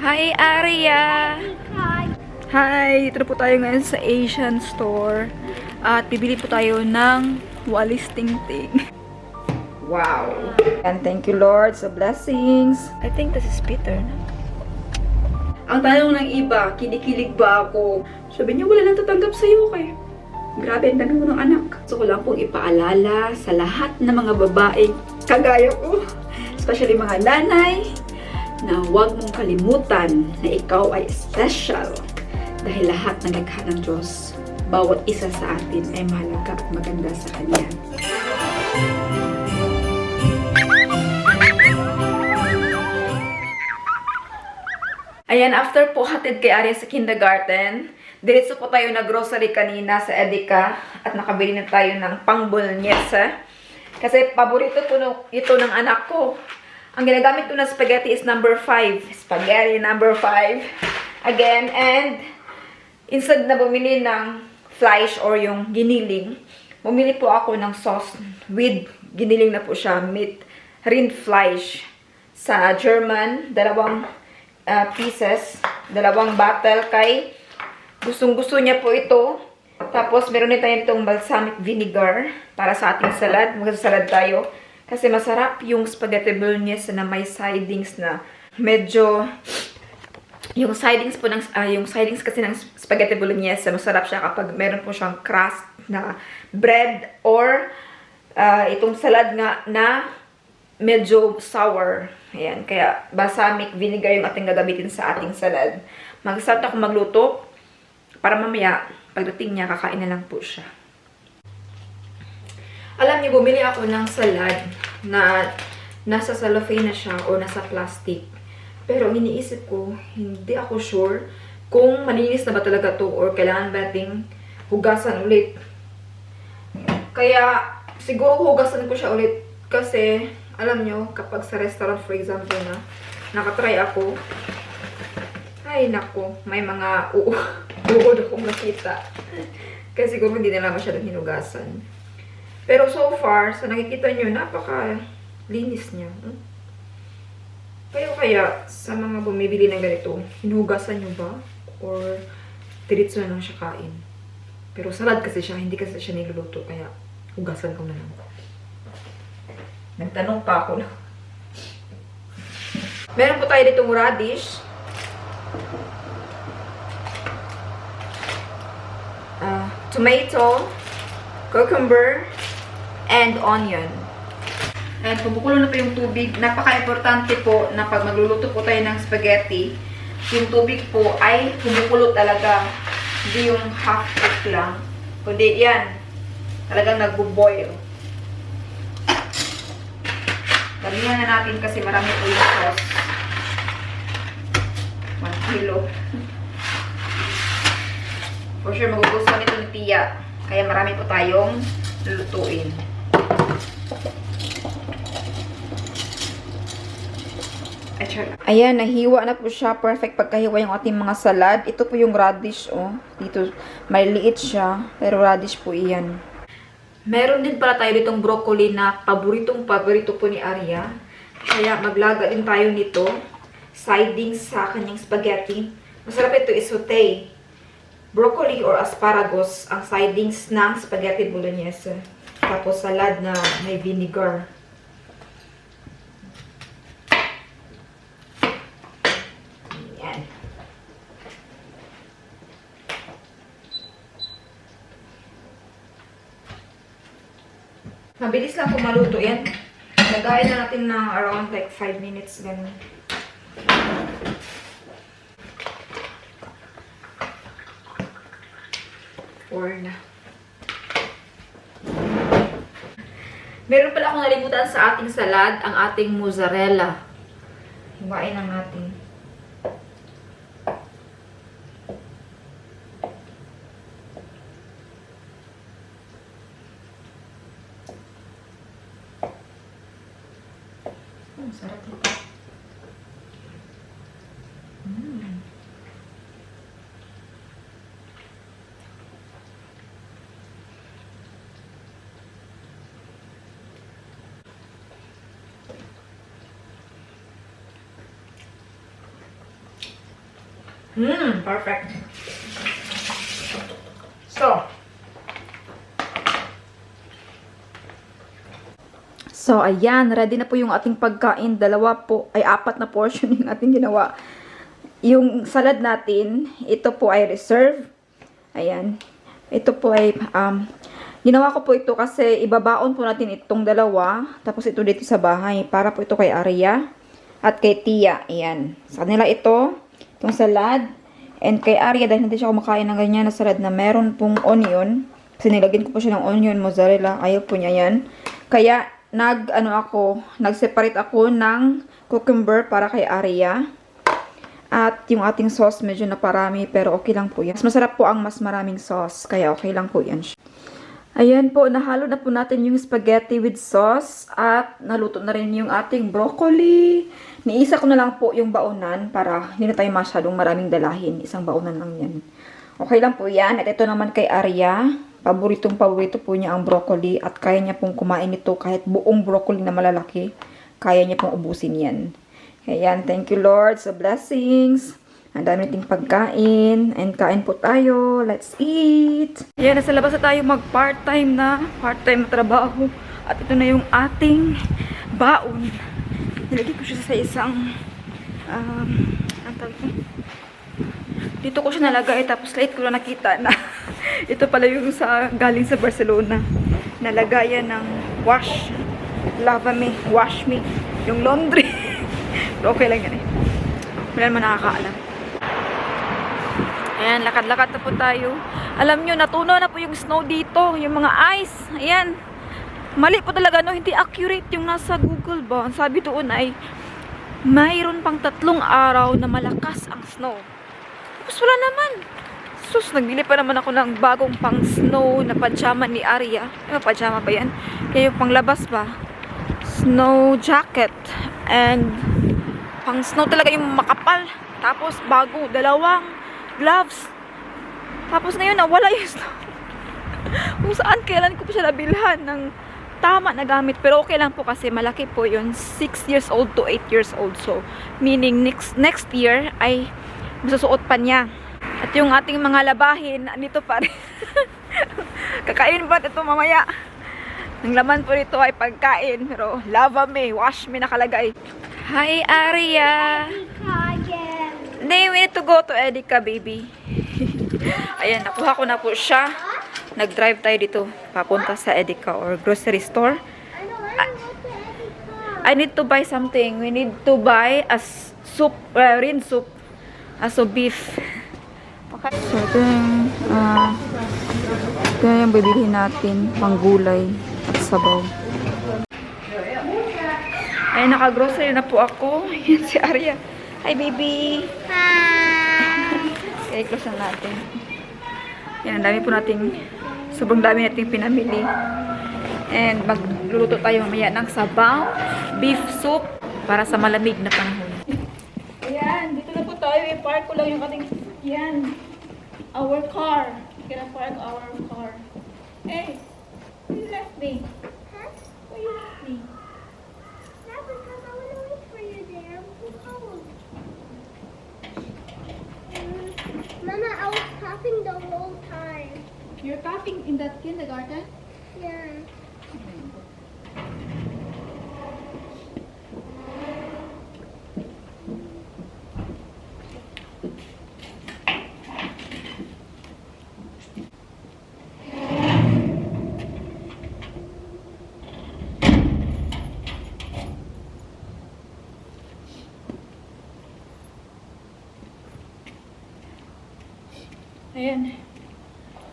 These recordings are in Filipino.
Hi, Aria! Hi! Dito po tayo ngayon sa Asian store. At bibili po tayo ng walis tingting. Wow! And thank you, Lord, sa blessings. I think this is Peter. Ang tanong ng iba, kinikilig ba ako? Sabi niya, wala nang tatanggap sa'yo kay. Grabe, ang dami mo ng anak. Gusto ko lang pong ipaalala sa lahat ng mga babaeng kagaya ko, especially mga nanay, na huwag mong kalimutan na ikaw ay special dahil lahat ng likha ng Diyos, bawat isa sa atin ay mahalaga at maganda sa Kanya. Ayan, after po hatid kay Aria sa kindergarten, diretso po tayo na grocery kanina sa Edeka at nakabili na tayo ng pang-bolognese. Kasi paborito po ito ng anak ko. Ang ginagamit ko na spaghetti is number 5. Spaghetti number 5. Again, and instead na bumili ng fleisch or yung giniling, bumili po ako ng sauce with giniling na po siya, meat Rindfleisch. Sa German, 2 pieces, 2 bottle kay gustong-gusto niya po ito. Tapos, meron din tayo itong balsamic vinegar para sa ating salad. Magsasalad tayo. Kasi masarap yung spaghetti bolognese na may sidings na medyo... Yung sidings po ng... yung sidings kasi ng spaghetti bolognese, masarap siya kapag meron po siyang crust na bread or itong salad nga na medyo sour. Ayan. Kaya balsamic vinegar yung ating gagamitin sa ating salad. Mag-start ako magluto para mamaya pagdating niya, kakain na lang po siya. Alam niyo, bumili ako ng salad na nasa cellophane na siya o nasa plastic. Pero iniisip ko, hindi ako sure kung malinis na ba talaga to or kailangan ba nating hugasan ulit. Kaya, siguro hugasan ko siya ulit kasi, alam niyo, kapag sa restaurant, for example na, nakatry ako, ay nako, may mga uod akong nakita. Kasi siguro hindi nila masyadong hinugasan. Pero so far, sa nakikita nyo, napaka-linis niya. Kaya sa mga bumibili ng ganito, hinugasan nyo ba? Or diretso na lang siya kain? Pero salad kasi siya, hindi kasi siya niluluto. Kaya hugasan ko na lang. Nagtanong pa ako. Meron po tayo ditong radish. Tomato, cucumber, and onion. And kumukulo na po yung tubig. Napaka-importante po na pag magluluto po tayo ng spaghetti, yung tubig po ay kumukulo talaga. Hindi yung half-cook lang. Kundi yan, talagang nagbo-boil. Damihan na natin kasi marami po yung sauce. 1 kilo. For sure, magugustuhan ito ni Tia. Kaya marami po tayong lulutuin. Ayan, nahiwa na po siya. Perfect pagkahiwa yung ating mga salad. Ito po yung radish, oh. Dito, maliliit siya. Pero radish po iyan. Meron din pala tayo ditong broccoli na paborito po ni Aria. Kaya maglaga din tayo nito. Sidings sa kanyang spaghetti. Masarap ito i-saute. Broccoli or asparagus ang sidings ng spaghetti bolognese. Tapos salad na may vinegar. Ayan. Mabilis lang po maluto yan. Lagayin na natin ng around like 5 minutes. Ganun. Or na. Meron pala akong nalimutan sa ating salad, ang ating mozzarella. Hiwain lang natin. Sarap ito. Perfect. So, ayan. Ready na po yung ating pagkain. Apat na portion yung ating ginawa. Yung salad natin, ito po ay reserve. Ayan. Ito po ay, ginawa ko po ito kasi ibabaon po natin itong dalawa. Tapos ito dito sa bahay. Para po ito kay Arya at kay Tia. Ayan. Sa kanila ito, itong salad. And kay Arya, dahil hindi siya kumakain ng ganyan na salad na meron pong onion. Kasi nilagyan ko po siya ng onion, mozzarella. Ayaw po niya yan. Kaya, nag-separate ako ng cucumber para kay Arya. At yung ating sauce medyo naparami pero okay lang po yan. Mas masarap po ang mas maraming sauce kaya okay lang po yan. Ayan po, nahalo na po natin yung spaghetti with sauce at naluto na rin yung ating broccoli. Niisa ko na lang po yung baonan para hindi na tayo masyadong maraming dalahin. Isang baonan lang yan. Okay lang po yan. At ito naman kay Arya. Paborito po niya ang broccoli at kaya niya pong kumain ito kahit buong broccoli na malalaki. Kaya niya pong ubusin yan. Ayan, thank you Lord sa blessings. Ang dami nating pagkain. And kain po tayo. Let's eat. Ayan, nasa labas na tayo mag-part-time na trabaho. At ito na yung ating baon. Nilagay ko siya sa isang dito ko siya nalagay tapos late ko na nakita na ito pala yung galing sa Barcelona. Nalagayan ng wash me, yung laundry. Pero okay lang yan eh. Wala naman nakakaalam. Ayan, lakad-lakad na po tayo. Alam nyo, natunaw na po yung snow dito. Yung mga ice. Ayan. Mali po talaga, no? Hindi accurate yung nasa Google ba. Ang sabi doon ay mayroon pang 3 araw na malakas ang snow. Tapos wala naman. Sus, nagbili pa naman ako ng bagong pang snow na pajama ni Arya. Ano, pajama ba yan? Kaya yung panglabas ba? Snow jacket. And pang snow talaga yung makapal. Tapos bago, 2 gloves. Tapos ngayon nawala yung snow. Kung saan kailan ko pa siya nabilhan ng tama na gamit. Pero okay lang po kasi malaki po yun. 6 years old to 8 years old. So, meaning next year ay masusuot pa niya. At yung ating mga labahin, andito pa rin. Kakainin pa ito mamaya. Ang laman po nito ay pagkain. Pero lava me, wash me nakalagay. Hi, Arya! Then, we need to go to Edeka, baby. Ayan, nakuha ko na po siya. Nag-drive tayo dito. Papunta sa Edeka or grocery store. I need to buy something. We need to buy a soup, rin soup. Aso beef. Okay. So, ito yung bibilihin natin. Panggulay at sabaw. Ay, naka-grocery na po ako. Yan si Arya. Hi, baby. Hi. Okay, close na natin. Yan, ang dami po nating, sobrang dami nating pinamili. And magluluto tayo mamaya ng sabaw, beef soup, para sa malamig na panahon. Ayan, dito na po tayo. I-park ko lang yung ating, yan, our car. We're gonna park our car. Hey, where you left me? Huh? Where you left me? Not because I want to wait for you there. I'm too cold. Mama, I was coughing the whole time. You're coughing in that kindergarten? Yeah. Ayan.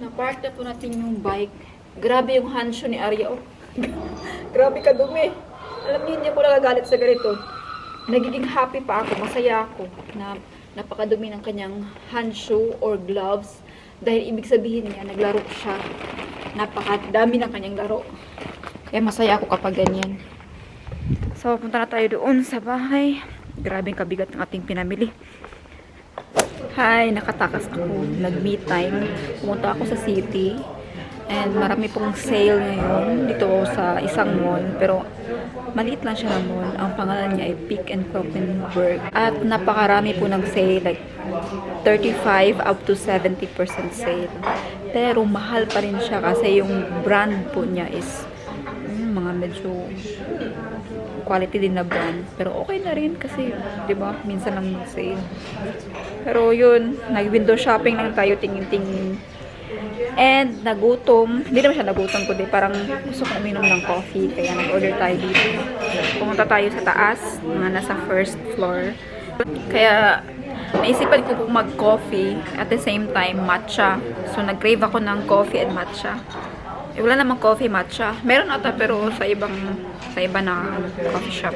Na-park na po natin yung bike. Grabe yung hansyo ni Arya. Oh. Grabe kadumi. Alam niyo, hindi ako nagagalit sa ganito. Nagiging happy pa ako. Masaya ako na napakadumi ng kanyang handshoe or gloves. Dahil ibig sabihin niya, naglaro siya. Napakadami ng kanyang laro. Kaya masaya ako kapag ganyan. So, punta na tayo doon sa bahay. Grabe yung kabigat ng ating pinamili. Hi, nakatakas ako. Nag-me time. Pumunta ako sa city. And marami pong sale ngayon dito sa isang mall. Pero maliit lang siya na mall. Ang pangalan niya ay Peek and Kloppenburg. At napakarami po ng sale. Like 35 up to 70% sale. Pero mahal pa rin siya kasi yung brand po niya is mga medyo quality din na brand. Pero okay na rin kasi, di ba, minsan lang sale. Pero yun, nag-window shopping lang tayo, tingin-tingin. And nagutom, hindi naman siya nagutom kundi parang gusto ko uminom ng coffee kaya nag-order tayo dito. Pumunta tayo sa taas, mga nasa first floor. Kaya naisipan ko pong mag-coffee at the same time matcha. So nag-crave ako ng coffee and matcha. Eh, wala namang coffee matcha. Meron ata pero sa iba na coffee shop.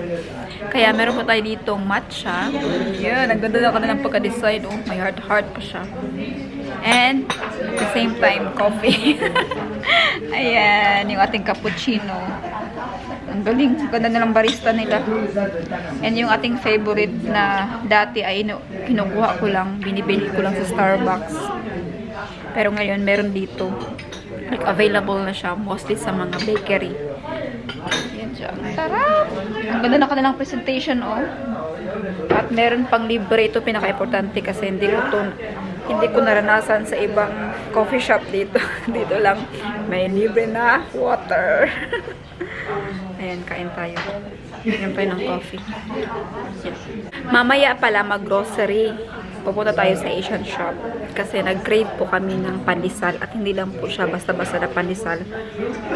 Kaya meron pa tayo ditong matcha. Yan, ang ganda na ka na ng pagka-design. Oh, may heart pa siya. And at the same time, coffee. Ayan, yung ating cappuccino. Ang galing. Ganda na ng barista nila. And yung ating favorite na dati ay kinukuha ko lang, binibili ko lang sa Starbucks. Pero ngayon, meron dito. Like, available na siya mostly sa mga bakery. Yan siya. Tara! Ang ganda na kanilang presentation, oh. At meron pang libre. Ito pinaka-importante kasi hindi ko naranasan sa ibang coffee shop dito. Dito lang may libre na water. Ayan, kain tayo. Yan pa ng coffee. Yan. Mamaya pala mag-grocery. Pupunta tayo sa Asian shop. Kasi nag-crave po kami ng pandesal. At hindi lang po siya basta-basta na pandesal.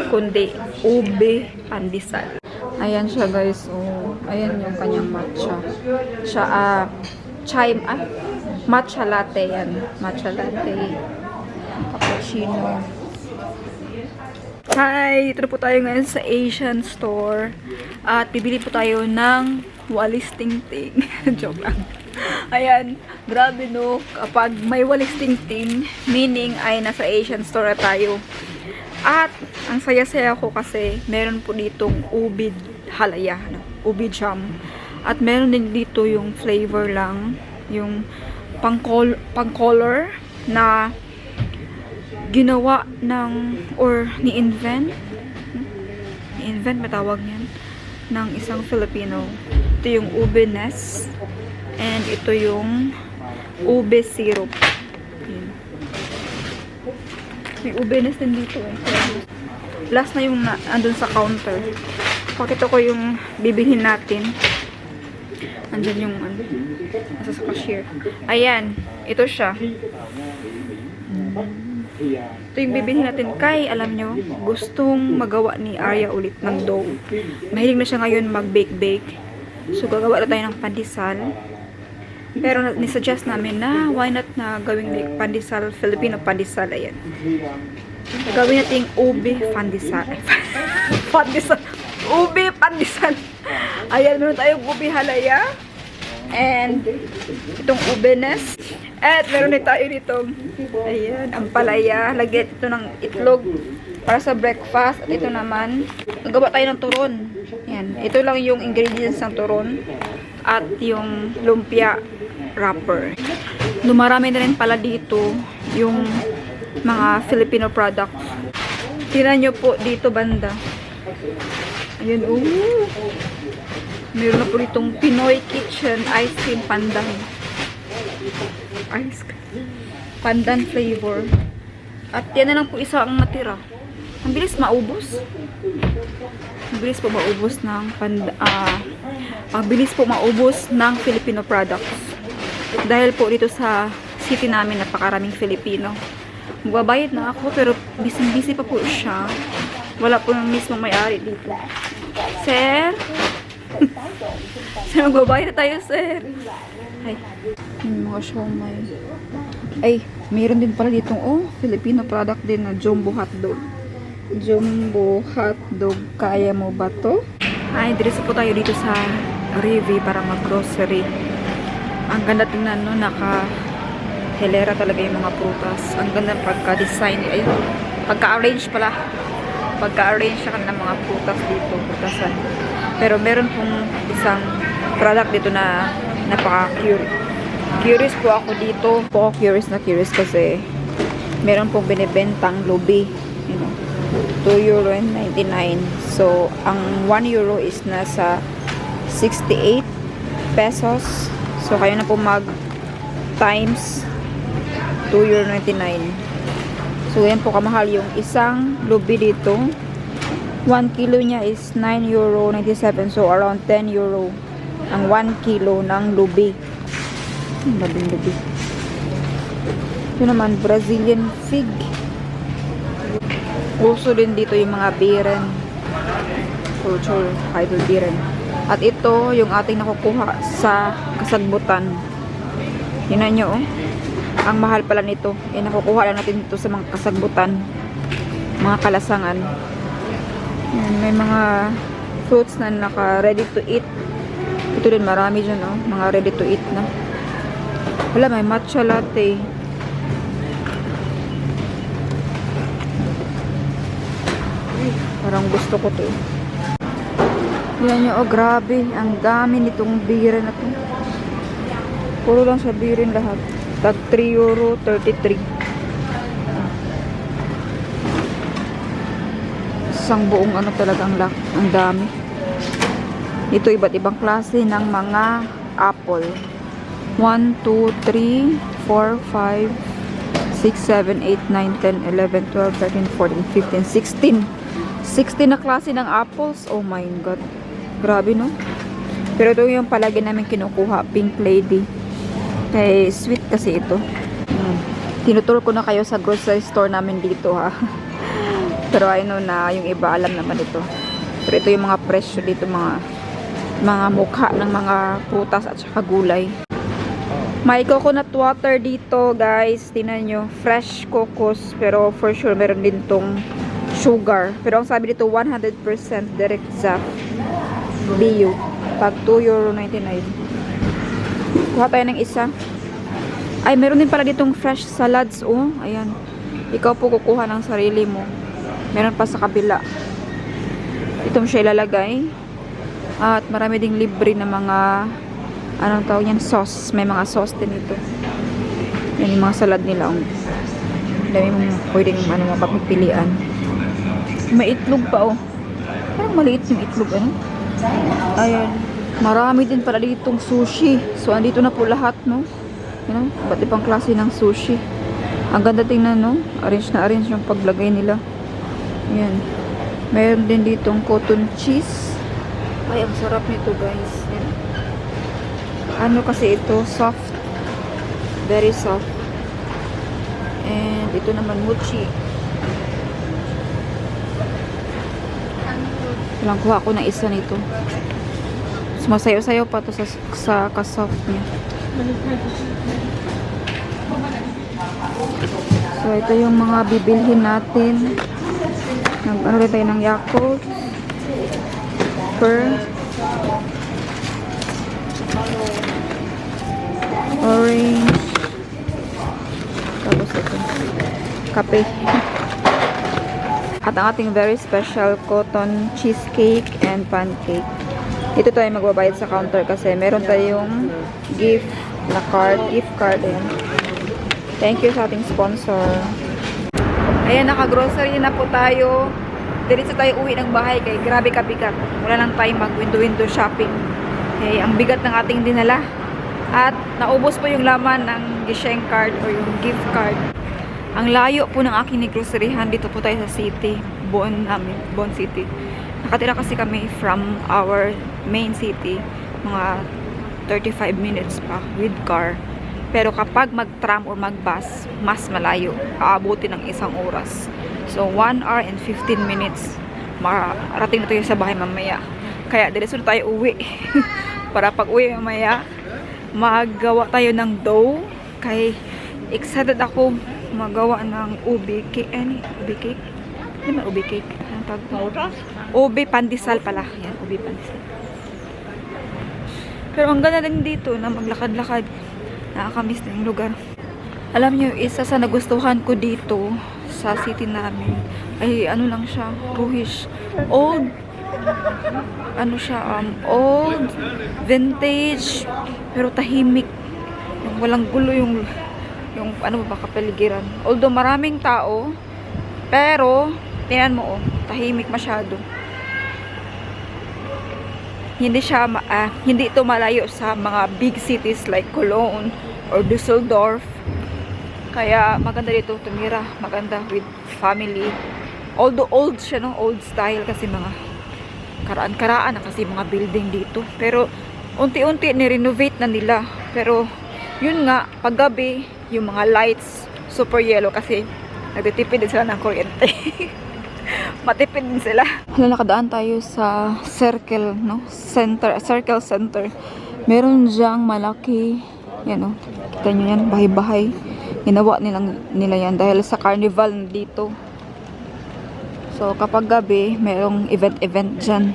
Kundi ube pandesal. Ayan siya guys. Oh, ayan yung kanyang matcha. Siya, matcha latte yan. Matcha latte. Cappuccino. Hi! Dito po tayo ngayon sa Asian store. At bibili po tayo ng walis ting-ting. Joke lang. Ayan. Grabe no. Kapag may walis ting-ting, meaning ay nasa Asian store na tayo. At ang saya-saya ko kasi meron po ditong ubi halaya. Ubi jam. At meron din dito yung flavor lang. Yung pang-color na ginawa ng or ni-invent matawag niyan ng isang Filipino. Ito yung ube nest and ito yung ube syrup. Ayan. May ube nest din dito eh. Last na yung andun sa counter. Pakita ko yung bibilhin natin. Andyan yung nasa sa cashier. Ayan, ito siya. Ito yung bibilhin natin kay, alam nyo, gustong magawa ni Arya ulit ng dough. Mahilig na siya ngayon mag-bake-bake. So, gagawa na tayo ng pandesal. Pero nisuggest namin na why not na gawing like pandesal, Filipino pandesal. Ayan. Gawin natin ube pandesal. Pandesal. Ube pandesal. Ayan, meron tayong ube halaya. And itong ube nest. At meron din tayo ditong ayan, ampalaya. Lagyan ito ng itlog para sa breakfast. At ito naman, nagawa tayo ng turon. Ayan. Ito lang yung ingredients ng turon. At yung lumpia wrapper. Dumarami na rin pala dito yung mga Filipino products. Tingnan nyo po dito banda. Ayan, meron na po ditong Pinoy Kitchen Ice Cream Pandan. Ice cream. Pandan flavor. At yan na lang po isa ang natira. Ang bilis maubos. Ang bilis po maubos ng Filipino products. Dahil po dito sa city namin napakaraming Filipino. Magbabayad na ako pero busy pa po siya. Wala po yung mismong may-ari dito. Sir? Sir, magbabayad na tayo, sir. Ay, mga siomay. Ay, mayroon din pala ditong, Filipino product din na jumbo hotdog. Jumbo hotdog. Kaya mo ba to? Ay, diretso po tayo dito sa Rivi para mag-grocery. Ang ganda tingnan, no? Naka-helera talaga yung mga prutas. Ang ganda pagka-design. Ay, pagka-arrange pala. Pagka-arrange siya ng mga prutas dito. Prutasan. Pero meron pong isang product dito na napaka-curious. Curious po ako dito. Curious kasi meron pong binibentang lubi. You know, 2 euro and 99. So, ang 1 euro is nasa 68 pesos. So, kayo na po mag times 2 euro 99. So, yan po kamahal yung isang lubi dito. 1 kilo niya is 9 euro 97. So, around 10 euro ang 1 kilo ng lubi. Labing lubi. Ito naman, Brazilian fig. Uso din dito yung mga biren. Culture, idol biren. At ito, yung ating nakukuha sa kasagbutan. Tingnan nyo, oh. Ang mahal pala nito. Nakukuha lang natin dito sa mga kasagbutan. Mga kalasangan. Yan, may mga fruits na naka ready to eat. Ito din, marami dyan, oh. Mga ready to eat na. Wala, may matcha latte. Parang gusto ko to. Yan nyo, oh, grabe. Ang dami nitong biren na to. Puro lang sa biren lahat. Tag 3 euro 33. Isang buong ano talaga ang dami. Ito iba't ibang klase ng mga apple. 1, 2, 3, 4, 5, 6, 7, 8, 9, 10, 11, 12, 13, 14, 15, 16 na klase ng apples. Oh my god. Grabe, no? Pero ito yung palagi namin kinukuha. Pink Lady. Kay sweet kasi ito. Tinuturo ko na kayo sa grocery store namin dito, ha. Pero I know na yung iba alam naman ito. Pero ito yung mga presyo dito. Mga mukha ng mga prutas at saka gulay. May coconut water dito, guys. Tingnan nyo. Fresh cocos. Pero for sure, meron din tong sugar. Pero ang sabi dito, 100% direct Zaf. Bio. Pag 2 euro 99. Kuha tayo ng isa. Ay, meron din pala ditong fresh salads, oh. Ayan. Ikaw po kukuha ng sarili mo. Meron pa sa kabila. Itong siya ilalagay. At marami ding libre na mga anong tawag yan? Sauce. May mga sauce din ito. Yan yung mga salad nila. Dami mong pwedeng mapapipilian. May itlog pa, oh. Parang maliit yung itlog, ano? Ayan. Marami din pala ditong sushi. So, andito na po lahat, no? You know? Ba't ibang klase ng sushi. Ang ganda tingnan, no? Arrange na arrange yung paglagay nila. Ayan. Meron din ditong cotton cheese. Ay, ang sarap nito, guys. Ayan. Ano kasi ito? Soft. Very soft. And ito naman, mochi. Lang kuha ko ng isa nito. Sumasayaw-sayaw pa to sa kasoft niya. So, ito yung mga bibilhin natin. Ano rin tayo ng Yakult. Orange. Tapos ito. Kape. At ang ating very special cotton cheesecake and pancake. Dito tayo magbabayad sa counter kasi meron tayong gift card. Ayan. Thank you sa ating sponsor. Ayan, naka-grocery na po tayo. Diretso tayo uwi ng bahay kay grabe kabigat. Wala lang tayo mag-window shopping. Okay, ang bigat ng ating dinala. At naubos po yung laman ng Gisheng card o yung gift card. Ang layo po ng aking groceryhan. Dito po tayo sa city. Bon City. Nakatira kasi kami from our main city. Mga 35 minutes pa with car. Pero kapag mag-tram or mag-bus, mas malayo. Aabuti ng 1 oras. So, 1 hour and 15 minutes. Marating na tayo sa bahay mamaya. Kaya, diretso na tayo uwi. Para pag uwi mamaya, magawa tayo ng dough. Kaya, excited ako magawa ng ubi cake. Ubi cake? Hindi man ubi cake. Anong tawag? Ubi pandesal pala. Yan, ubi pandesal. Pero ang ganda din dito na maglakad-lakad. Nakakamiss na yung lugar. Alam nyo, isa sa nagustuhan ko dito sa city namin ay ano lang siya, ruhish. Old. Ano siya, old, vintage, pero tahimik. Yung walang gulo yung ano ba, kapaligiran. Although maraming tao, Pero, tingnan mo, oh, tahimik masyado. Hindi ito malayo sa mga big cities like Cologne or Düsseldorf. Kaya maganda dito tumira, maganda with family. Although old siya, no? Old style kasi mga karaan-karaan na kasi mga building dito. Pero unti-unti ni-renovate na nila. Pero yun nga, paggabi, yung mga lights super yellow kasi nagtitipid din sila ng kuryente. Matipid din sila. Hala, nakadaan tayo sa circle, no? Circle center. Meron diyang malaki, yan, no? Kita nyo yan, bahay-bahay. Ginawa nila yan dahil sa carnival dito. So, kapag gabi, merong event dyan.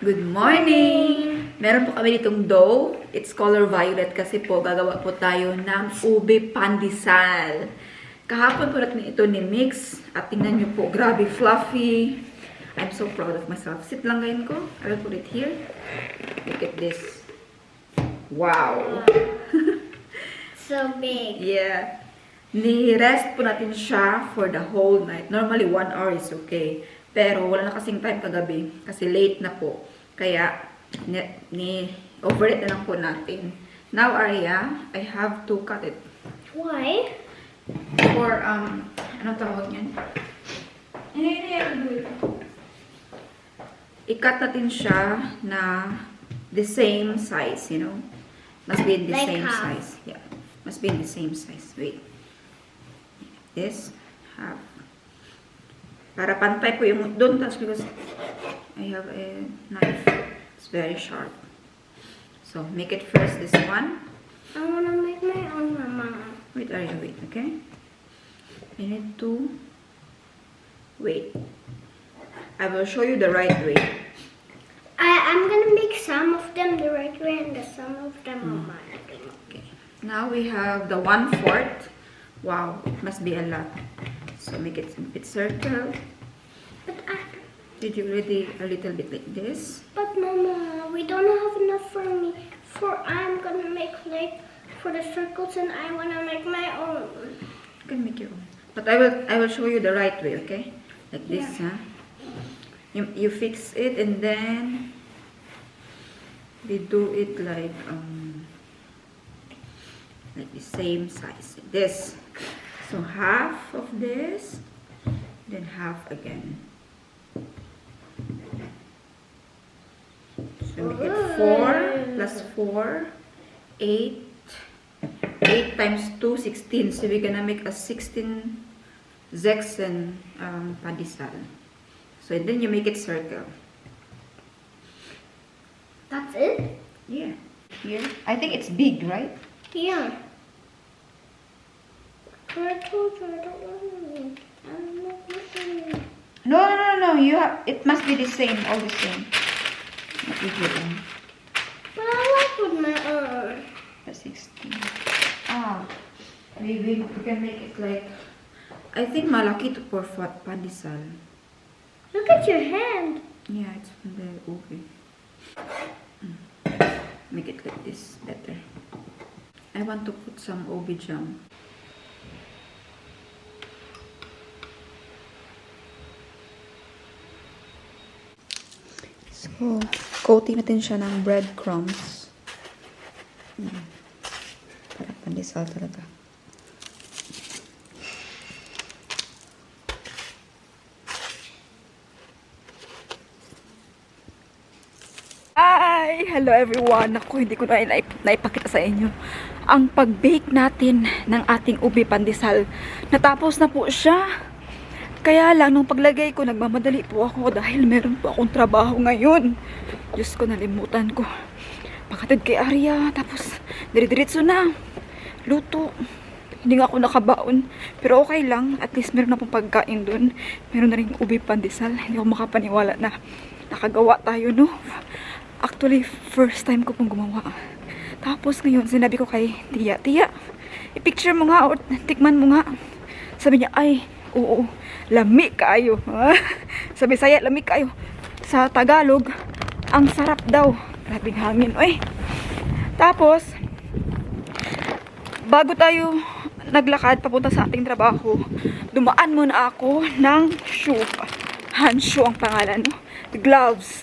Good morning! Meron po kami ditong dough. It's color violet kasi po gagawa po tayo ng ube pandesal. Kahapon po natin ito ni-mix. At tingnan nyo po, grabe fluffy. I'm so proud of myself. Sit lang ngayon ko. I will put it here. Look at this. Wow! So big. Yeah. Ni-rest po natin siya for the whole night. Normally, 1 hour is okay. Pero wala na kasing time kagabi. Kasi late na po. Kaya, overnight na lang po natin. Now, Arya, I have to cut it. Why? For, anong tawag niyan? I-cut natin siya na the same size, you know? Must be in the Like same half. size. Yeah. Must be in the same size. Wait. This, half. Para pantay po yung, don't touch because I have a knife. It's very sharp. So, make it first this one. I want to make my own, Mama. Wait, Arya, wait, okay? I need to wait. I will show you the right way. I'm going to make some of them the right way and some of them Mama. Okay. Now we have the 1/4. Wow, it must be a lot. So make it a bit circle. But Did you already a little bit like this? But Mama, we don't have enough for me. For I'm gonna make like for the circles, and I wanna make my own. You can make your own. But I will show you the right way, okay? Like this, Yeah. huh? You fix it and then we do it like the same size. Like this. So half of this, then half again. So make it 4 plus 4, 8. 8 times 2, 16. So we're gonna make a 16 Zexen pandesal. So then you make it circle. That's it? Yeah. Here. I think it's big, right? Yeah. But I told you I don't want to. I'm not making it. No. You have. It must be the same, all the same. Not with your own. But I like with my own. A 16. Maybe we can make it like. I think malaki to for pandesal. Look at your hand. Yeah, it's from the ube. Make it like this better. I want to put some ube jam. So, coating natin siya ng breadcrumbs. Para pandesal talaga. Hi! Hello everyone! Ako, hindi ko na naipakita sa inyo ang pag-bake natin ng ating ube pandesal. Natapos na po siya. Kaya lang, nung paglagay ko, nagmamadali po ako dahil meron po akong trabaho ngayon. Diyos ko, nalimutan ko. Pakatid kay Arya, tapos dire-diretso na. Luto. Hindi nga ako nakabaon. Pero okay lang, at least meron na pong pagkain dun. Meron na rin ube pandesal. Hindi ako makapaniwala na nakagawa tayo, no? Actually, first time ko pong gumawa. Tapos ngayon, sinabi ko kay Tia, i-picture mo nga o tikman mo nga. Sabi niya, ay, oo, lami kaayo. Sabi saya, lami kaayo. Sa Tagalog, ang sarap daw. Grabing hangin, oy. Tapos, bago tayo naglakad papunta sa ating trabaho, dumaan muna ako ng shoe. Hand shoe ang pangalan, no? The gloves.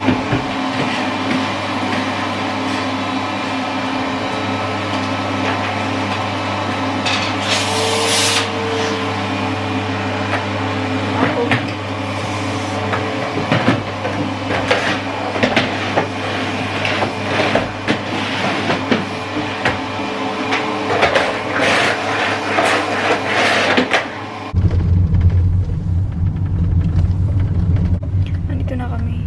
Nandito na kami.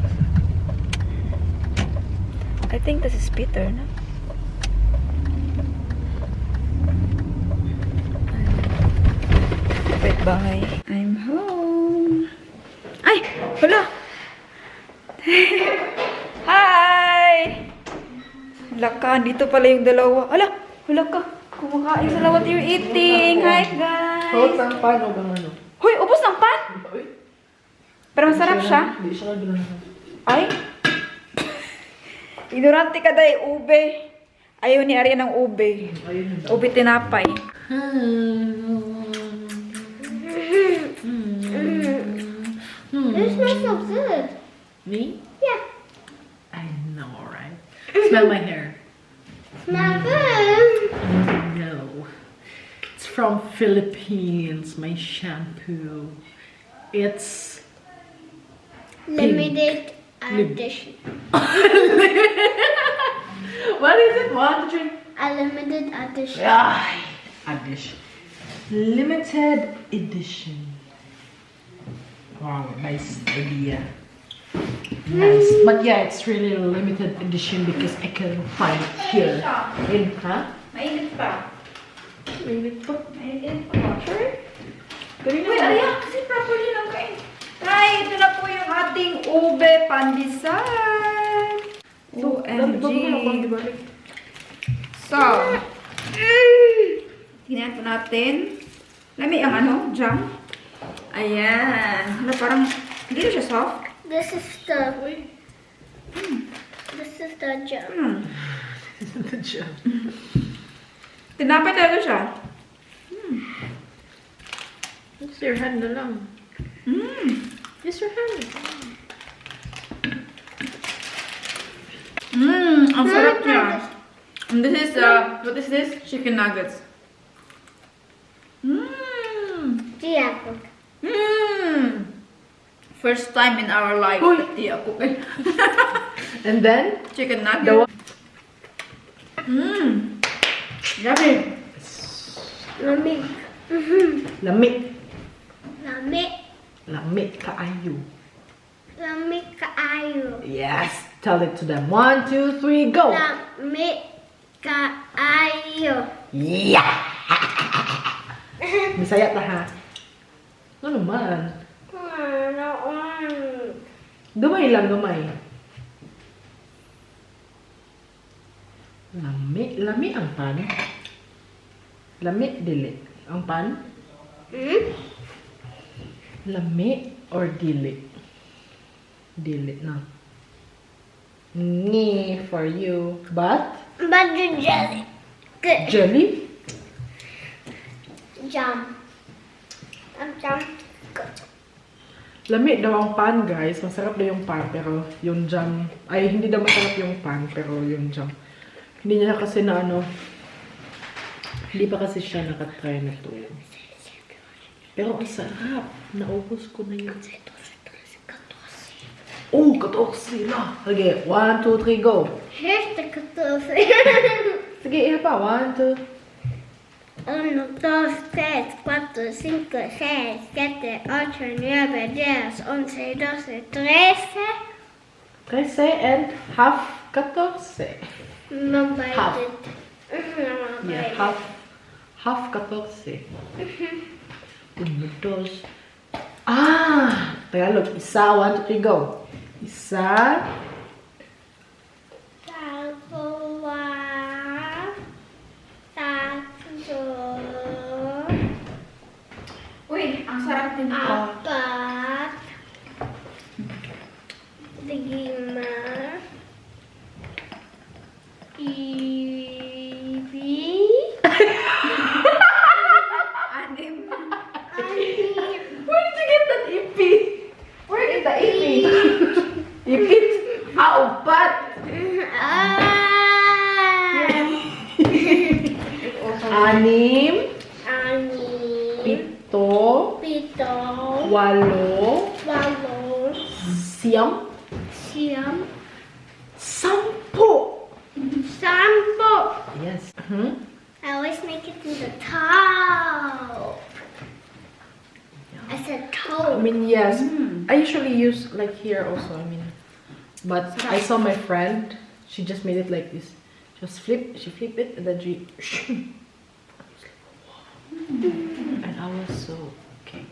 I think this is Peter, no? Kapit bahay. I'm home. Ay! Hala! Hi! Hala ka, dito pala yung dalawa. Hala ka! Kumakain sa what you're eating. Hi, guys! Hawak ng pan o bang ano? Hoy, ubos ng pan! Uy, Pero masarap siya. Hindi siya kagulahan. Ay! Ignorante ka day, ube. Ayaw ni Arya ng ube. Ayun yun. Ube tinapay. This smells so good. Me? Yeah. I know, right? Smell my hair. Smell good. No. It's from Philippines, my shampoo. It's Limited edition. what is it? What drink? A limited edition. Ay, edition. Limited edition. Wow, nice idea. Nice. But yeah, it's really a limited edition because I can find it here. In, huh? Mainit pa. Mainit pa. Mainit pa. Sure? Kanina Uy, ba? Arya, kasi properly lang kain. Tay, ito na po yung ating ube pandesal. OMG. So, tingnan po natin. Lami ang ano, jam. Ayan. Ano, parang, hindi na siya soft. This is the. This is the jam. The jam. Tinapay talaga siya. Use your hand na lang. Use your hand. Ang sarap niya. And this is, what is this? Chicken nuggets. Yeah. First time in our life. Uy! Di ako. And then, Chicken the nuggets. one. Yummy. Lamig. Lamig. Lamig. Lamig kaayo. Lamig kaayo. Yes. Tell it to them. 1, 2, 3, go. Lamig kaayo. Yeah. Bisaya ta ha. Ano naman? Gamay lang, gamay. Lami, lami ang pan. Lami, dili. Ang pan? Lami or dili? Dili na. Ni for you. But? But the jelly. Good. Jelly? Jam. Jam. Good. Lami daw ang pan, guys. Masarap daw yung pan, pero yung jam... Ay, hindi daw masarap yung pan, pero yung jam. Hindi niya kasi na ano... Hindi pa kasi siya nakatry na to. Pero ang sarap. Naubos ko na yun. Oh, 14 na. Sige, 1, 2, 3, go. Here's the cutoff. Sige, iha pa. 1, 2. 1, 2, 3, 4, 5, 6, 7, 8, 9, 10, 11, 12, 13. 13 and half 14. Mabait. Half. Mhm, Yeah, mabait. half 14. 1, 2. Ah! Tagalog. Isa, 1, 2, 3, go. Isa. Dalawa. Tatlo. Uy, ang sarap din ito. Apat. 5. 6. Pito. Pito. Walo. Walo. Siyam. Siyam. Sampo. Sampo. Yes. I always make it to the top. I said I toe. mean, yes. I usually use like here also, I mean. But I saw my friend, she just made it like this. She flip it and then she and I was so okay.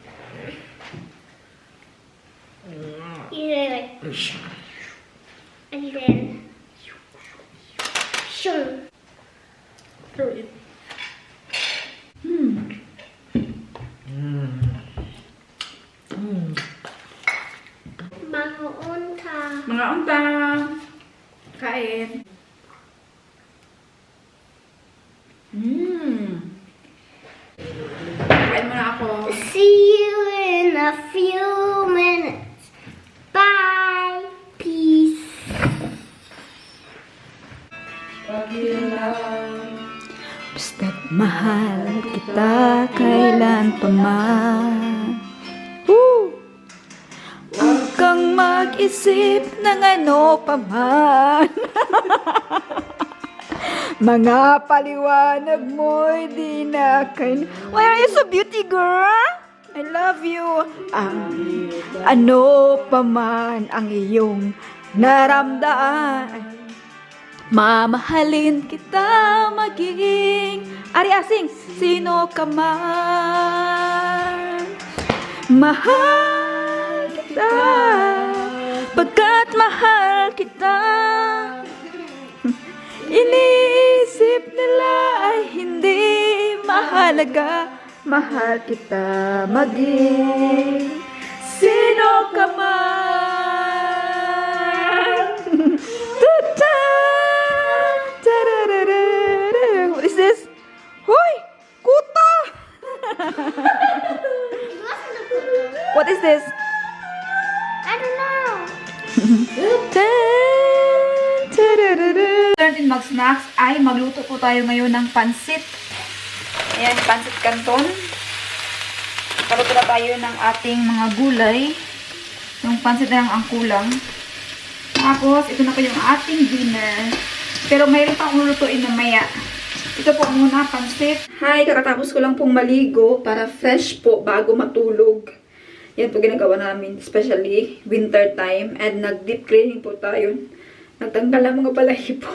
You know, like, and then, shoo. Throw it. Mga unta. Mga unta. Kain. Kain mo na ako. See you in a few minutes. Bye. Peace. Basta't mahal kita kailan pa man. Huwag kang mag-isip ng ano pa man. Mga paliwanag mo'y di na kain. Why are you so beauty, girl? I love you. Ano pa man ang iyong naramdaan. Mamahalin kita maging Ari Asing, sino ka man. Mahal kita pagkat mahal kita. Iniisip nila ay hindi mahalaga. Mahal kita maging sino ka man. Ta-ta! Ta-ra-ra-ra-ra. What is this? Hoy! Kuta! What is this? I don't know. Din mag-snacks ay magluto po tayo ngayon ng pansit. Ayan, pansit canton. Paluto na tayo ng ating mga gulay. Yung pansit na lang ang kulang. Tapos, ito na po yung ating dinner. Pero mayroon pa akong lutuin mamaya. Ito po muna, pansit. Hi, kakatapos ko lang pong maligo para fresh po bago matulog. Yan po ginagawa namin, especially winter time. And nag-deep cleaning po tayo. Nagtanggal ang mga balahibo.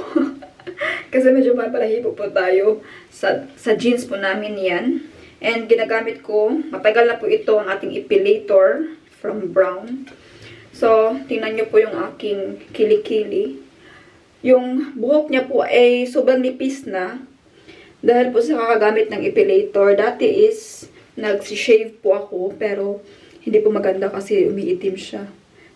Kasi medyo may balahibo po tayo. Sa jeans po namin yan. And ginagamit ko, matagal na po ito ang ating epilator from Brown. So, tingnan nyo po yung aking kilikili. Yung buhok niya po ay sobrang nipis na. Dahil po sa kakagamit ng epilator. Dati is, nag-shave po ako. Pero, hindi po maganda kasi umiitim siya.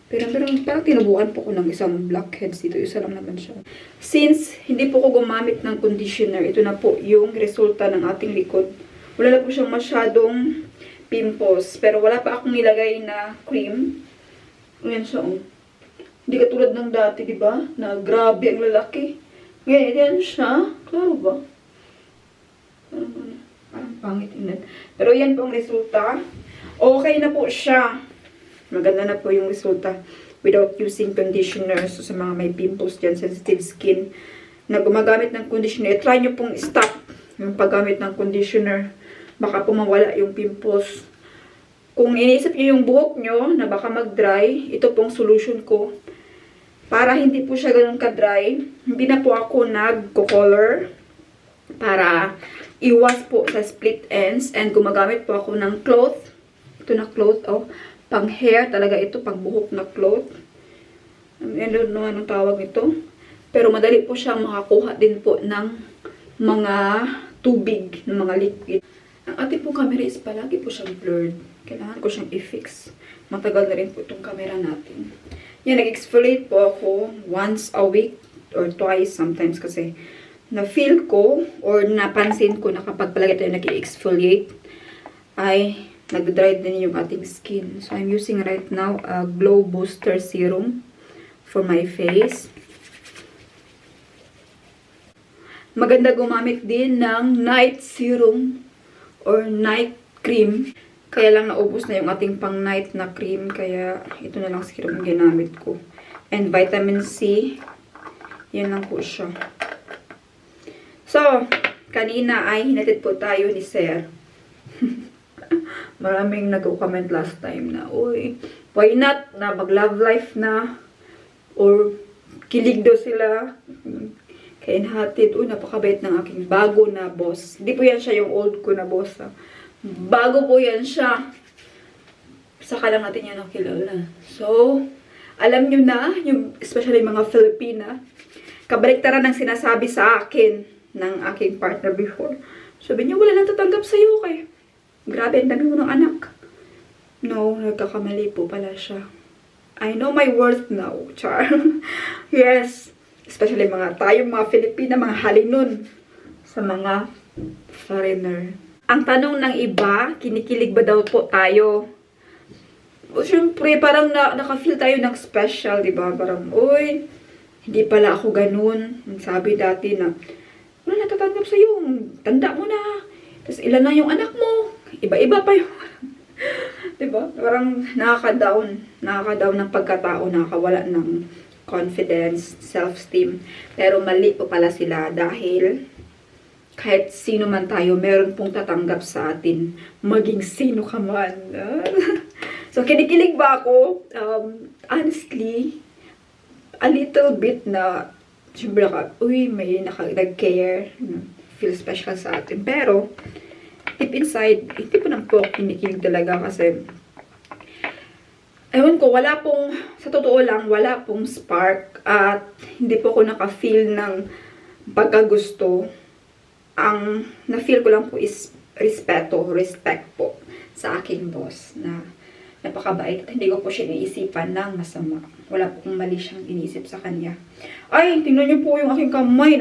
Pero parang tinubukan po ko ng isang blackheads dito. Isa lang naman siya. Since hindi po ko gumamit ng conditioner, ito na po yung resulta ng ating likod. Wala na po siyang masyadong pimples. Pero wala pa akong nilagay na cream. Ayan siya, oh. Hindi katulad ng dati, di ba? Na grabe ang lalaki. Ngayon, yan siya. Klaro ba? Parang pangit yun. Pero yan po ang resulta. Okay na po siya. Maganda na po yung resulta without using conditioner. So, sa mga may pimples dyan, sensitive skin, na gumagamit ng conditioner, try nyo pong stop yung paggamit ng conditioner. Baka po mawala yung pimples. Kung iniisip nyo yung buhok nyo na baka mag-dry, ito pong solution ko. Para hindi po siya ganun ka-dry, hindi na po ako nag-color para iwas po sa split ends. And gumagamit po ako ng cloth. Ito na cloth, oh. Pang hair talaga ito, pang buhok na cloth. I don't know anong tawag ito. Pero madali po siyang makakuha din po ng mga tubig, ng mga liquid. Ang ating pong camera is palagi po siyang blurred. Kailangan ko siyang i-fix. Matagal na rin po itong camera natin. Yan, nag-exfoliate po ako once a week or twice sometimes kasi na-feel ko or napansin ko na kapag palagi tayo nag-exfoliate ay nag-dry din yung ating skin. So, I'm using right now a Glow Booster Serum for my face. Maganda gumamit din ng night serum or night cream. Kaya lang naubos na yung ating pang night na cream. Kaya ito na lang siguro yung ginamit ko. And vitamin C. Yan lang po siya. So, kanina ay hinatid po tayo ni Sir. Maraming nag-comment last time na, uy, why not na mag-love life na? Or kilig daw sila. Kaya inhatid, uy, napakabait ng aking bago na boss. Hindi po yan siya yung old ko na boss. Ha? Bago po yan siya. Saka lang natin yan nakilala. So, alam nyo na, yung, especially mga Filipina, kabaliktaran ng sinasabi sa akin ng aking partner before. Sabi niya, wala nang tatanggap sa'yo kay. Grabe, ang dami mo ng anak. No, nagkakamali po pala siya. I know my worth now, char. Yes. Especially tayong mga Filipina, mga halinon sa mga foreigner. Ang tanong ng iba, kinikilig ba daw po tayo? O syempre, parang naka-feel tayo ng special, di ba? Parang, uy, hindi pala ako ganun. Sabi dati na, wala natatanggap sa'yo, tanda mo na. Tapos ilan na yung anak mo? Iba-iba pa yung diba? Parang nakaka-down ng pagkatao, nakakawala ng confidence, self-esteem. Pero mali po pala sila dahil kahit sino man tayo, meron pong tatanggap sa atin, maging sino ka man. So, kinikilig ba ako? Honestly, a little bit na, siyempre uy, may nag-care, feel special sa atin. Pero, deep inside, hindi po nang po kinikilig talaga kasi ewan ko, sa totoo lang, wala pong spark at hindi po ako naka-feel ng pagkagusto. Ang na-feel ko lang po is respect po sa aking boss na napakabait at hindi ko po siya iniisipan ng masama. Wala po kong mali siyang iniisip sa kanya. Ay, tingnan niyo po yung aking kamay.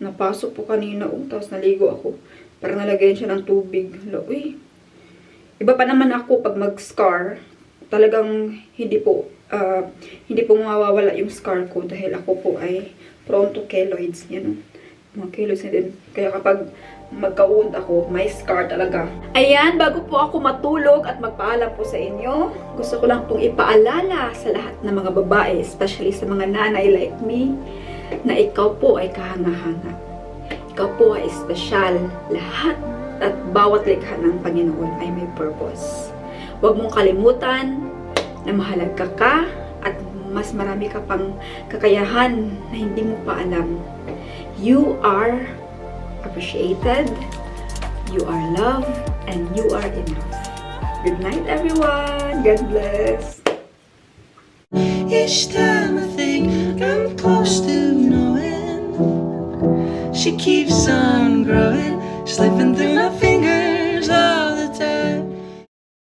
Napasok po kanina. Tapos naligo ako. Parang nalagyan siya ng tubig. Uy. Iba pa naman ako pag mag-scar. Talagang hindi po mawawala yung scar ko dahil ako po ay prone to keloids. Yan, mga keloids na din. Kaya kapag magka-wound ako, may scar talaga. Ayan, bago po ako matulog at magpaalam po sa inyo, gusto ko lang pong ipaalala sa lahat ng mga babae, especially sa mga nanay like me, na ikaw po ay kahanga-hanga. Ikaw po ay espesyal. Lahat at bawat likha ng Panginoon ay may purpose. Huwag mong kalimutan na mahalaga ka at mas marami ka pang kakayahan na hindi mo pa alam. You are appreciated, you are loved, and you are enough. Good night, everyone. God bless. Each time I think I'm close to knowing, she keeps on growing, slipping through